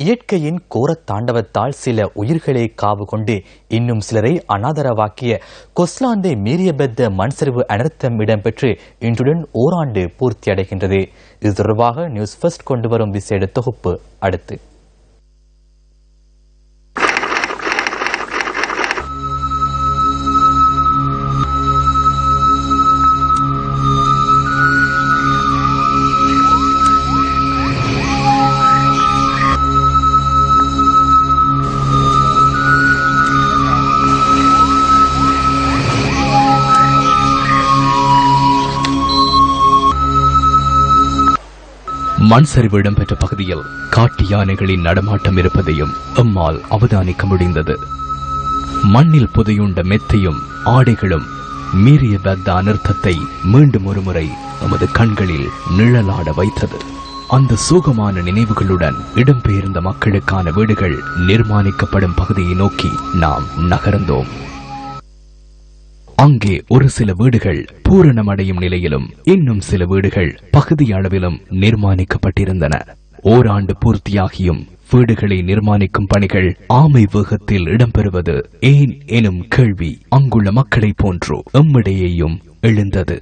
இயற்கையின் கோரத் தாண்டவத்தால் சில உயிர்களை காவு கொண்டு இன்னும் சிலரை அனாதரவாக்கிய கொஸ்லாந்தை மீரியபெத்த மண்சரிவு அனர்த்தம் இடம்பெற்று இன்றுடன் ஓராண்டு பூர்த்தியடைகின்றது. இது தொடர்பாக நியூஸ் ஃபர்ஸ்ட் கொண்டு வரும் விசேட தொகுப்பு அடுத்து. மண் சரிவு இடம்பெற்ற பகுதியில் காட்டு யானைகளின் நடமாட்டம் இருப்பதையும் எம்மால் அவதானிக்க முடிந்தது. மண்ணில் புதையுண்ட மெத்தையும் ஆடைகளும் மீரியபெத்த அனர்த்தத்தை மீண்டும் ஒருமுறை நமது கண்களில் நிழலாட வைத்தது. அந்த சோகமான நினைவுகளுடன் இடம்பெயர்ந்த மக்களுக்கான வீடுகள் நிர்மாணிக்கப்படும் பகுதியை நோக்கி நாம் நகர்ந்தோம். அங்கே ஒரு சில வீடுகள் பூரணமடையும் நிலையிலும் இன்னும் சில வீடுகள் பகுதி அளவிலும் நிர்மாணிக்கப்பட்டிருந்தன. ஓராண்டு பூர்த்தியாகியும் வீடுகளை நிர்மாணிக்கும் பணிகள் ஆமை வேகத்தில் இடம்பெறுவது ஏன் எனும் கேள்வி அங்குள்ள மக்களை போன்றோ எம்மிடையேயும் எழுந்தது.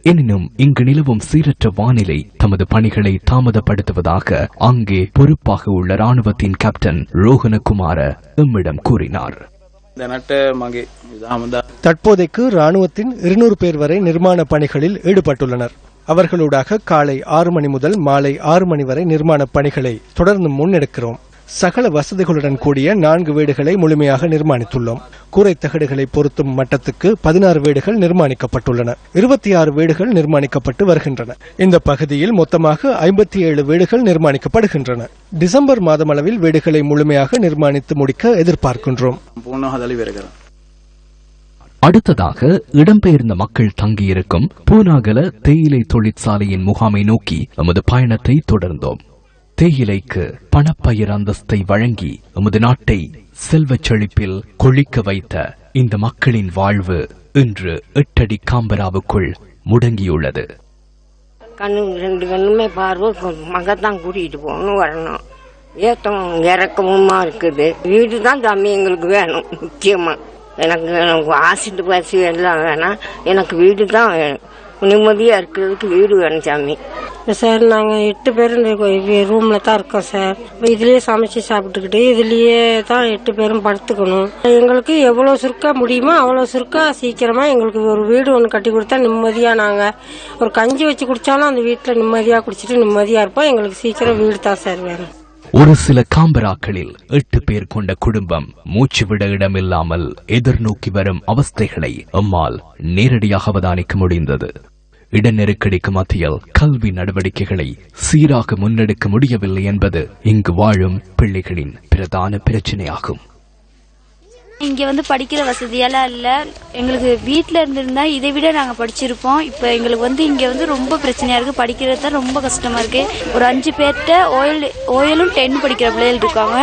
எனினும் இங்கு நிலவும் சீரற்ற வானிலை தமது பணிகளை தாமதப்படுத்துவதாக அங்கே பொறுப்பாக உள்ள ராணுவத்தின் கேப்டன் ரோஹனகுமார எம்மிடம் கூறினார். தற்போதைக்கு ராணுவத்தின் 200 பேர் வரை நிர்மாண பணிகளில் ஈடுபட்டுள்ளனர். அவர்களூடாக காலை 6 மணி முதல் மாலை 6 மணி வரை நிர்மாண பணிகளை தொடர்ந்து முன்னெடுக்கிறோம். சகல வசதிகளுடன் கூடிய 4 வீடுகளை முழுமையாக நிர்மாணித்துள்ளோம். கூரை தகடுகளை பொருத்தும் மட்டத்துக்கு 16 வீடுகள் நிர்மாணிக்கப்பட்டுள்ளன. 26 வீடுகள் நிர்மாணிக்கப்பட்டு வருகின்றன. இந்த பகுதியில் மொத்தமாக 57 வீடுகள் நிர்மாணிக்கப்படுகின்றன. டிசம்பர் மாதம் அளவில் வீடுகளை முழுமையாக நிர்மாணித்து முடிக்க எதிர்பார்க்கின்றோம். அடுத்ததாக இடம்பெயர்ந்த மக்கள் தங்கியிருக்கும் பூனாகல தேயிலை தொழிற்சாலையின் முகாமை நோக்கி நமது பயணத்தை தொடர்ந்தோம். தேயிலைக்கு பணப்பயிர் அந்தஸ்தை வழங்கி நமது நாட்டை செல்வச் செழிப்பில் கொழிக்க வைத்த இந்த மக்களின் வாழ்வு இன்று 8 அடி காம்பராவுக்குள் முடங்கியுள்ளது. கண்ணு 2 கண்ணுமே பார்வை மகத்தான் கூட்டிட்டு போகணும் வரணும். ஏத்தமும் இறக்கமுமா இருக்குது. வீடு தான் தம்பி எங்களுக்கு வேணும். முக்கியமா எனக்கு ஆசிட்டு பசி எல்லாம் வேணாம். எனக்கு வீடு தான் வேணும். நிம்மதியா இருக்கிறதுக்கு வீடு வேணும் சாமி. சார் நாங்கள் 8 பேர் ரூம்ல தான் இருக்கோம் சார். இதுலயே சமைச்சு சாப்பிட்டுக்கிட்டு இதுலயே தான் 8 பேரும் படுத்துக்கணும். எங்களுக்கு எவ்வளவு சுருக்க முடியுமோ அவ்வளவு சுருக்க சீக்கிரமா எங்களுக்கு ஒரு வீடு ஒன்று கட்டி கொடுத்தா நிம்மதியா நாங்க ஒரு கஞ்சி வச்சு குடிச்சாலும் அந்த வீட்டுல நிம்மதியா குடிச்சிட்டு நிம்மதியா இருப்போம். எங்களுக்கு சீக்கிரம் வீடு தான் சார் வேணும். ஒரு சில காம்பராக்களில் 8 பேர் கொண்ட குடும்பம் மூச்சு விட இடமில்லாமல் எதிர்நோக்கி வரும் அவஸ்தைகளை எம்மால் நேரடியாக அவதானிக்க முடிந்தது. இட நெருக்கடிக்கு மத்தியில் கல்வி நடவடிக்கைகளை சீராக முன்னெடுக்க முடியவில்லை என்பது இங்கு வாழும் பிள்ளைகளின் பிரதான பிரச்சனையாகும். இங்க படிக்கிற வசதியெல்லாம் இல்ல. எங்களுக்கு வீட்டுல இருந்திருந்தா இதை விட நாங்க படிச்சிருப்போம். இப்ப எங்களுக்கு இங்க ரொம்ப பிரச்சனையா இருக்கு. படிக்கிறது தான் ரொம்ப கஷ்டமா இருக்கு. ஒரு 5 பேர்ட்ட ஓயலும் 10 படிக்கிற பிள்ளைகள் இருக்காங்க.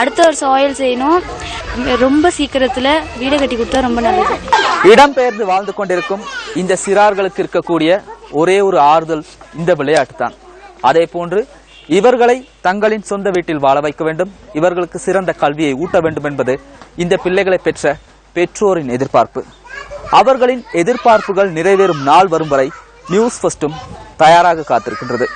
அடுத்த வருஷம் ஓயல் செய்யணும். ரொம்ப சீக்கிரத்துல வீடு கட்டி கொடுத்தா ரொம்ப நல்லது. இடம்பெயர்ந்து வாழ்ந்து கொண்டிருக்கும் இந்த சிறார்களுக்கு இருக்கக்கூடிய ஒரே ஒரு ஆறுதல் இந்த விளையாட்டு தான். அதே போன்று இவர்களை தங்களின் சொந்த வீட்டில் வாழ வைக்க வேண்டும், இவர்களுக்கு சிறந்த கல்வியை ஊட்ட வேண்டும் என்பது இந்த பிள்ளைகளை பெற்ற பெற்றோரின் எதிர்பார்ப்பு. அவர்களின் எதிர்பார்ப்புகள் நிறைவேறும் நாள் வரும் வரை நியூஸ் ஃபர்ஸ்டும் தயாராக காத்திருக்கின்றது.